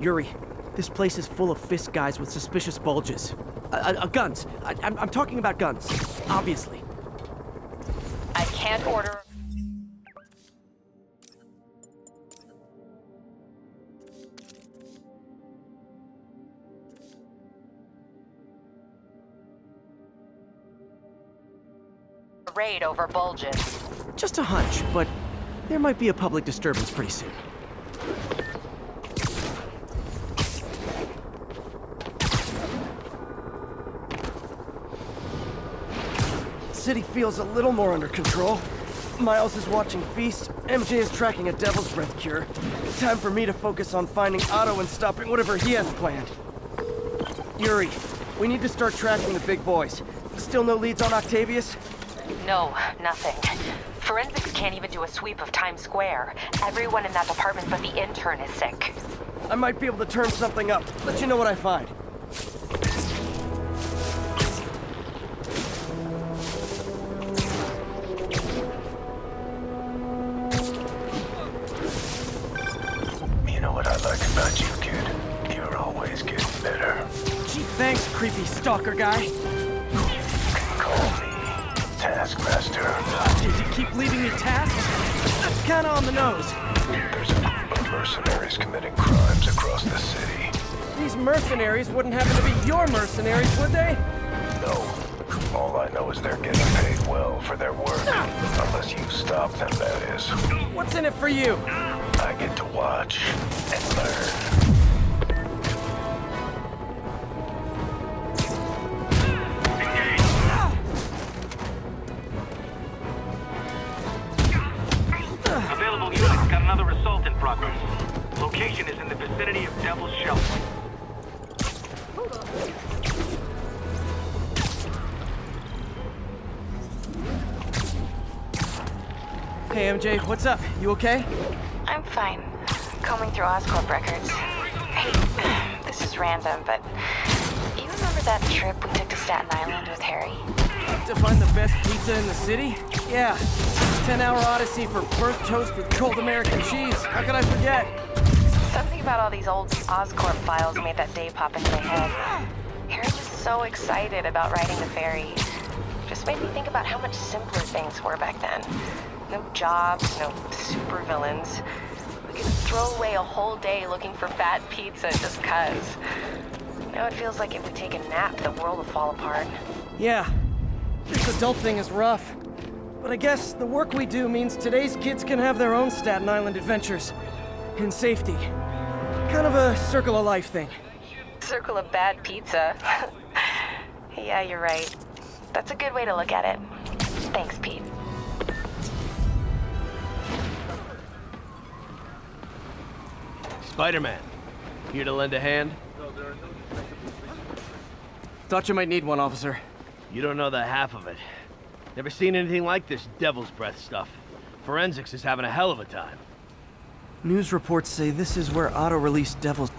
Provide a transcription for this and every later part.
Yuri, this place is full of fist guys with suspicious bulges. Guns. I'm talking about guns, obviously. I can't order... raid over bulges. Just a hunch, but there might be a public disturbance pretty soon. City feels a little more under control. Miles is watching Feast, MJ is tracking a Devil's Breath cure. Time for me to focus on finding Otto and stopping whatever he has planned. Yuri, we need to start tracking the big boys. Still no leads on Octavius? No, nothing. Forensics can't even do a sweep of Times Square. Everyone in that department but the intern is sick. I might be able to turn something up. Let you know what I find. You know what I like about you, kid? You're always getting better. Gee, thanks, creepy stalker guy. You can call me Taskmaster. Did you keep leaving me tasks? That's kinda on the nose. There's a group of mercenaries committing crimes across the city. These mercenaries wouldn't happen to be your mercenaries, would they? No. All I know is they're getting paid well for their work. Unless you stop them, that is. What's in it for you? I get to watch and learn. Available units got another assault in progress. Location is in the vicinity of Devil's Shelf. Hey, MJ, what's up? You okay? I'm fine. Combing through Oscorp records. Hey, this is random, but you remember that trip we took to Staten Island with Harry? To find the best pizza in the city? Yeah. 10-hour odyssey for burnt toast with cold American cheese. How could I forget? Something about all these old Oscorp files made that day pop into my head. Harry was so excited about riding the ferry. Just made me think about how much simpler things were back then. No jobs, no supervillains. We could throw away a whole day looking for bad pizza just 'cause. Now it feels like if we take a nap, the world will fall apart. Yeah. This adult thing is rough. But I guess the work we do means today's kids can have their own Staten Island adventures. In safety. Kind of a circle of life thing. Circle of bad pizza. Yeah, you're right. That's a good way to look at it. Thanks, Pete. Spider-Man. Here to lend a hand? Thought you might need one, officer. You don't know the half of it. Never seen anything like this Devil's Breath stuff. Forensics is having a hell of a time. News reports say this is where Otto released Devil's...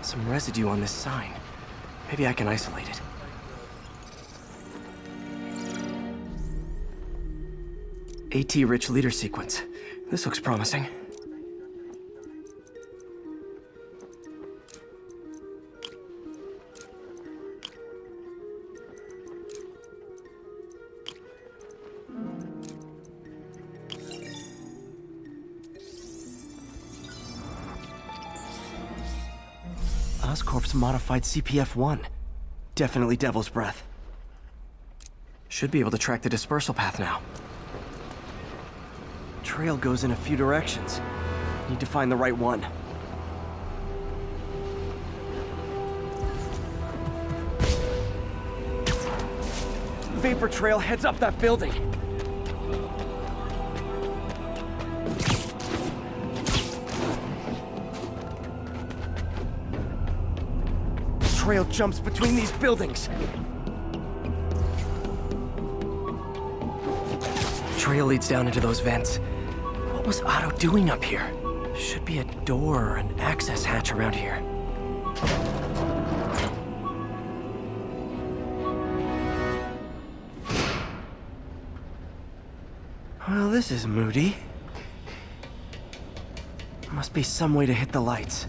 Some residue on this sign. Maybe I can isolate it. AT-rich leader sequence. This looks promising. Oscorp's modified CPF-1. Definitely Devil's Breath. Should be able to track the dispersal path now. Trail goes in a few directions. Need to find the right one. Vapor trail heads up that building. Trail jumps between these buildings. Trail leads down into those vents. What was Otto doing up here? Should be a door or an access hatch around here. Well, this is moody. Must be some way to hit the lights.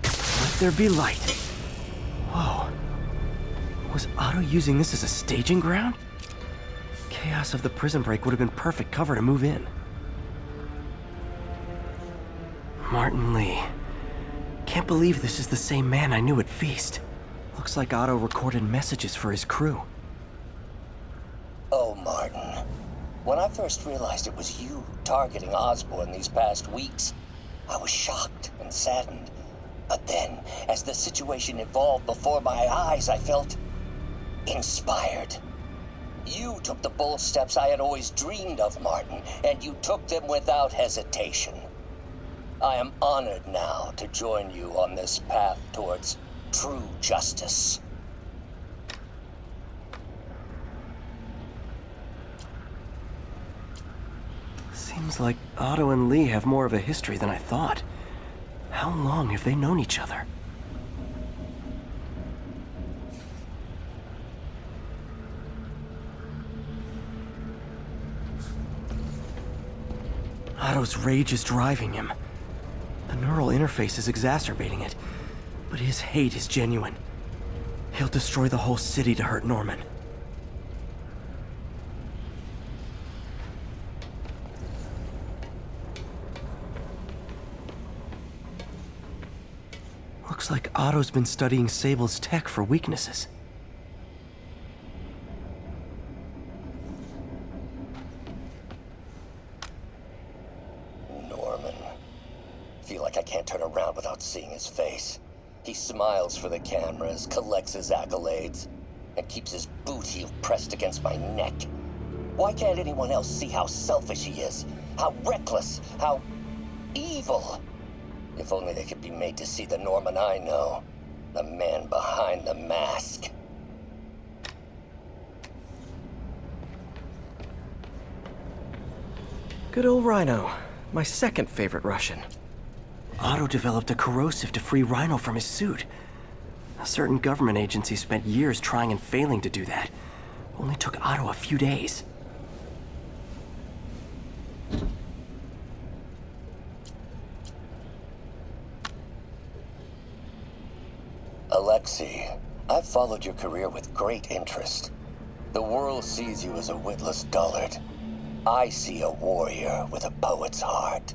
Let there be light. Whoa. Was Otto using this as a staging ground? Chaos of the prison break would have been perfect cover to move in. Martin Lee. Can't believe this is the same man I knew at Feast. Looks like Otto recorded messages for his crew. Oh, Martin. When I first realized it was you targeting Osborn these past weeks, I was shocked and saddened. But then, as the situation evolved before my eyes, I felt inspired. You took the bold steps I had always dreamed of, Martin, and you took them without hesitation. I am honored now to join you on this path towards true justice. Seems like Otto and Lee have more of a history than I thought. How long have they known each other? Otto's rage is driving him. The neural interface is exacerbating it, but his hate is genuine. He'll destroy the whole city to hurt Norman. Looks like Otto's been studying Sable's tech for weaknesses. Norman. Feel like I can't turn around without seeing his face. He smiles for the cameras, collects his accolades, and keeps his boot heel pressed against my neck. Why can't anyone else see how selfish he is? How reckless? How evil? If only they could be made to see the Norman I know. The man behind the mask. Good old Rhino. My second favorite Russian. Otto developed a corrosive to free Rhino from his suit. A certain government agency spent years trying and failing to do that. Only took Otto a few days. Alexei, I've followed your career with great interest. The world sees you as a witless dullard. I see a warrior with a poet's heart.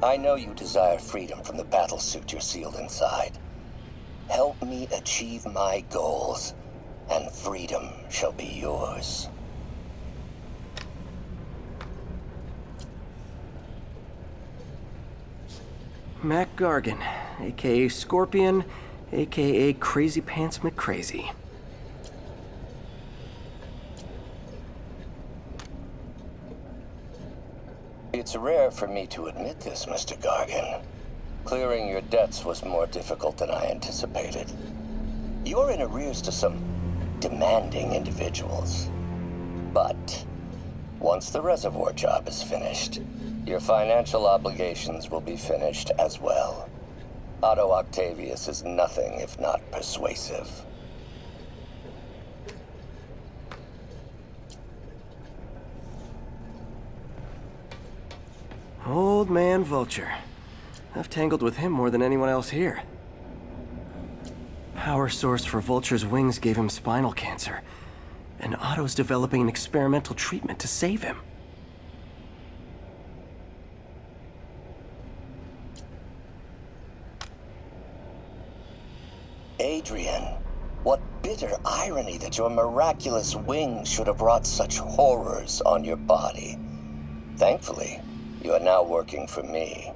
I know you desire freedom from the battlesuit you're sealed inside. Help me achieve my goals, and freedom shall be yours. Mac Gargan, aka Scorpion, aka Crazy Pants McCrazy. It's rare for me to admit this, Mr. Gargan. Clearing your debts was more difficult than I anticipated. You're in arrears to some demanding individuals. But once the reservoir job is finished, your financial obligations will be finished as well. Otto Octavius is nothing if not persuasive. Old man Vulture. I've tangled with him more than anyone else here. Power source for Vulture's wings gave him spinal cancer, and Otto's developing an experimental treatment to save him. Adrian, what bitter irony that your miraculous wings should have brought such horrors on your body. Thankfully, you are now working for me.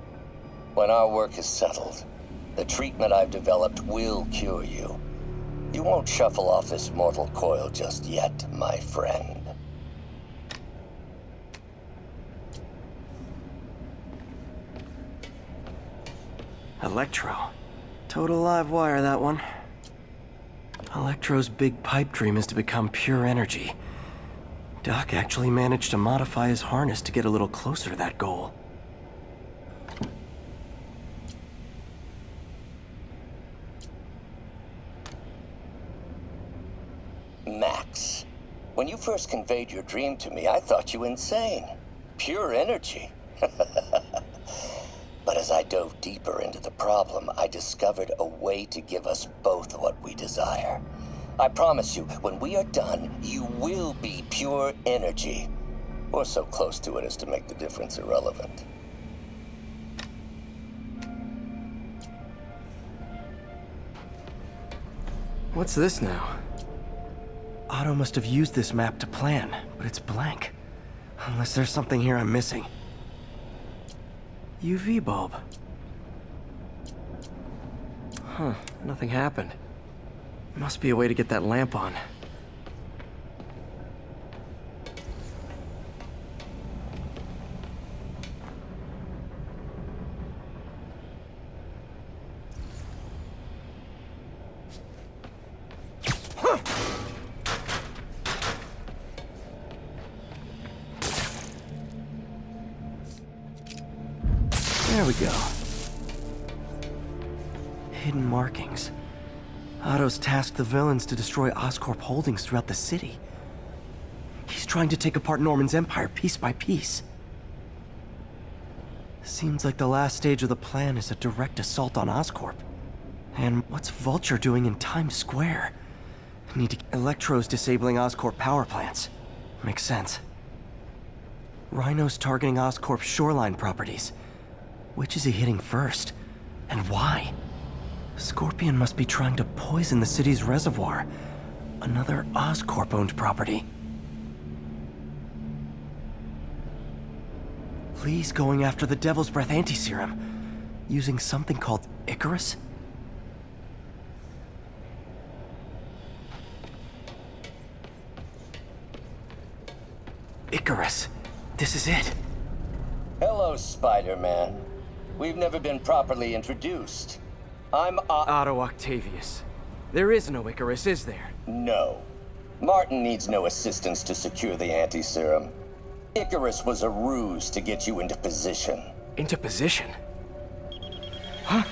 When our work is settled, the treatment I've developed will cure you. You won't shuffle off this mortal coil just yet, my friend. Electro. Total live wire, that one. Electro's big pipe dream is to become pure energy. Doc actually managed to modify his harness to get a little closer to that goal. Max. When you first conveyed your dream to me, I thought you insane. Pure energy. But as I dove deeper into the problem, I discovered a way to give us both what we desire. I promise you, when we are done, you will be pure energy. Or so close to it as to make the difference irrelevant. What's this now? Otto must have used this map to plan, but it's blank. Unless there's something here I'm missing. UV bulb. Huh, nothing happened. Must be a way to get that lamp on. There we go. Hidden markings. Otto's tasked the villains to destroy Oscorp holdings throughout the city. He's trying to take apart Norman's empire piece by piece. Seems like the last stage of the plan is a direct assault on Oscorp. And what's Vulture doing in Times Square? Need to... Electro's disabling Oscorp power plants. Makes sense. Rhino's targeting Oscorp's shoreline properties. Which is he hitting first? And why? Scorpion must be trying to poison the city's reservoir. Another Oscorp-owned property. Lee's going after the Devil's Breath anti-serum, using something called Icarus? Icarus. This is it. Hello, Spider-Man. We've never been properly introduced. I'm Otto Octavius. There is no Icarus, is there? No. Martin needs no assistance to secure the anti-serum. Icarus was a ruse to get you into position. Into position? Huh?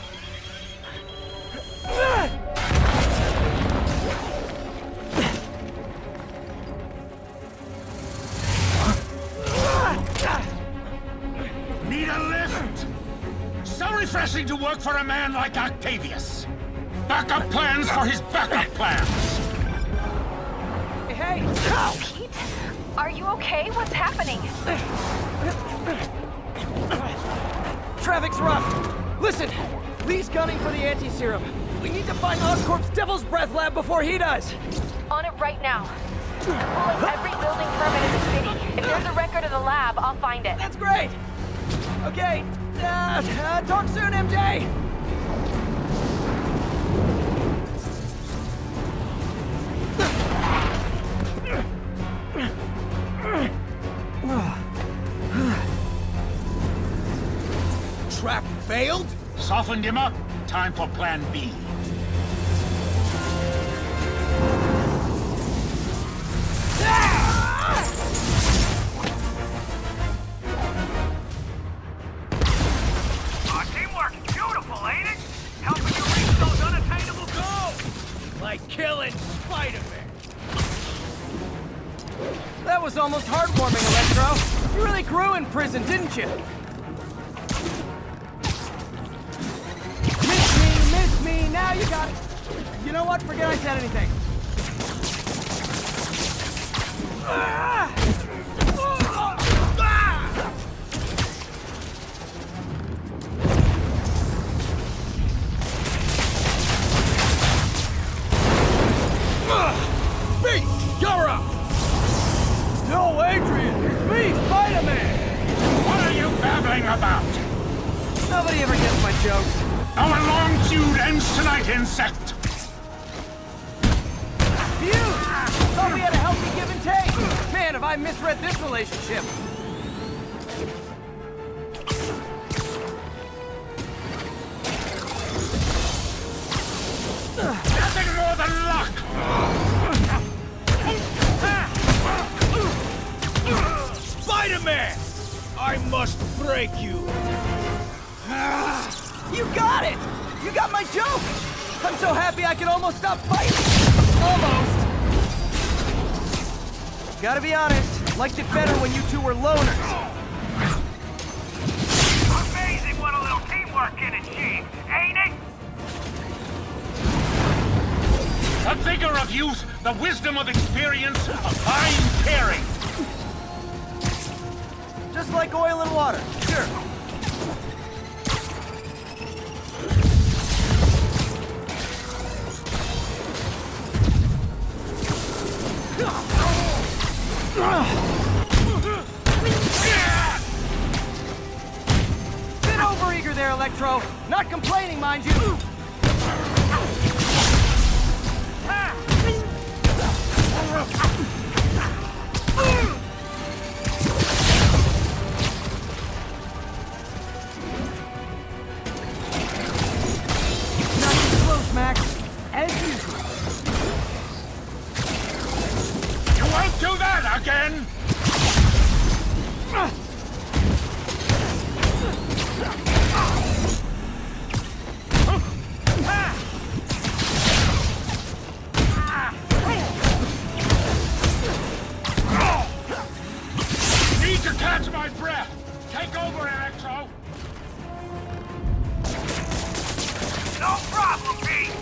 Need a lift? So refreshing to work for a man like Octavius. Backup plans for his backup plans. Hey! Pete? Are you okay? What's happening? Traffic's rough. Listen, Lee's gunning for the anti-serum. We need to find Oscorp's Devil's Breath lab before he does. On it right now. I'm pulling every building permit in the city. If there's a record of the lab, I'll find it. That's great. Okay, talk soon, MJ. Trap failed? Softened him up. Time for plan B. Teamwork, beautiful, ain't it? Helping you reach those unattainable goals! Like killing Spider-Man. That was almost heartwarming, Electro. You really grew in prison, didn't you? Miss me, now you got it. You know what? Forget I said anything. Beat! You're up! No, Adrian! It's me, Spider-Man! What are you babbling about? Nobody ever gets my jokes. Our long feud ends tonight, insect! You! Thought we had a healthy give and take! Man, have I misread this relationship! Nothing more than luck! Spider-Man! I must break you. You got it! You got my joke! I'm so happy I could almost stop fighting! Almost! Gotta be honest, liked it better when you two were loners. Amazing what a little teamwork can achieve, ain't it? The vigor of youth, the wisdom of experience, a fine pairing. Just like oil and water, sure. Bit overeager there, Electro. Not complaining, mind you. Not too close, Max. As usual. You won't do that again! Need to catch my breath! Take over, Electro! No problem, Pete!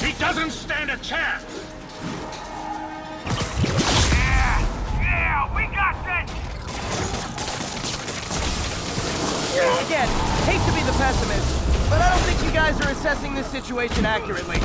He doesn't stand a chance! Yeah, we got this! Again, hate to be the pessimist, but I don't think you guys are assessing this situation accurately.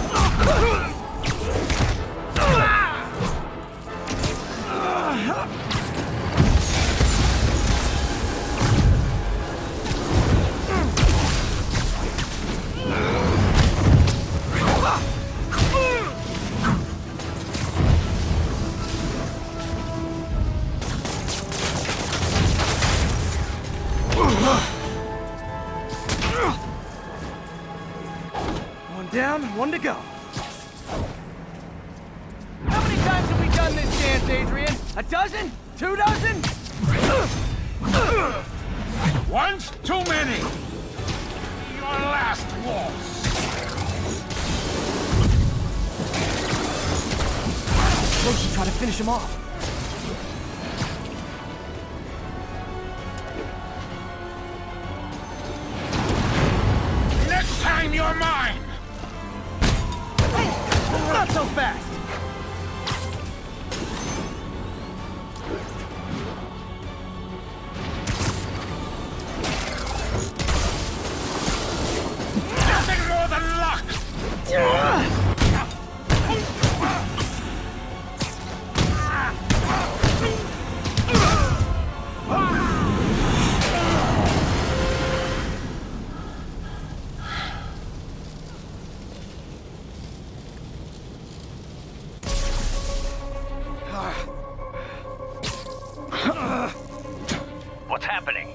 One down, one to go. How many times have we done this dance, Adrian? A dozen? 2 dozen? Once too many! Your last waltz! Flo should try to finish him off. Next time you're mine! Not so fast! Nothing more than luck! What's happening?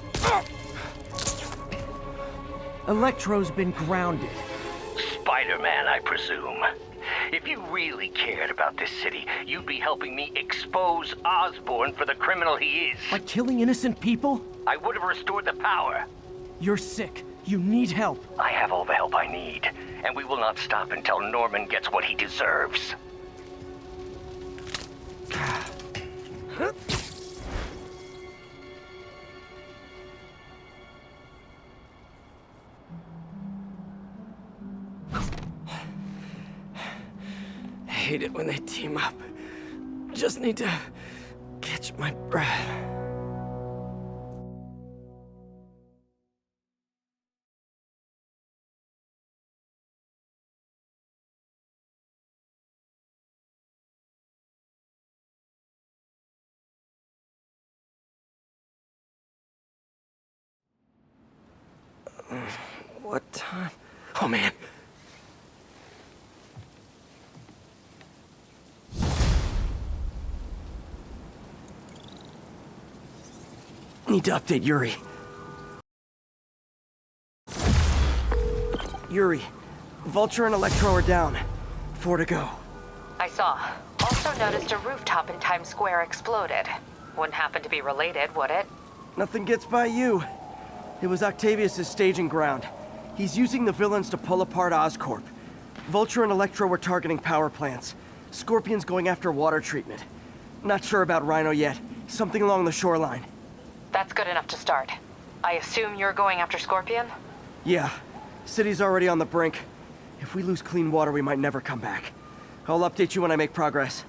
Electro's been grounded. Spider-Man, I presume. If you really cared about this city, you'd be helping me expose Osborn for the criminal he is. By killing innocent people? I would have restored the power. You're sick. You need help. I have all the help I need, and we will not stop until Norman gets what he deserves. I hate it when they team up. Just need to catch my breath. What time? Oh man. Need to update Yuri. Yuri, Vulture and Electro are down. 4 to go. I saw. Also noticed a rooftop in Times Square exploded. Wouldn't happen to be related, would it? Nothing gets by you. It was Octavius' staging ground. He's using the villains to pull apart Oscorp. Vulture and Electro were targeting power plants. Scorpion's going after water treatment. Not sure about Rhino yet. Something along the shoreline. That's good enough to start. I assume you're going after Scorpion? Yeah. City's already on the brink. If we lose clean water, we might never come back. I'll update you when I make progress.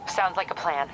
Sounds like a plan.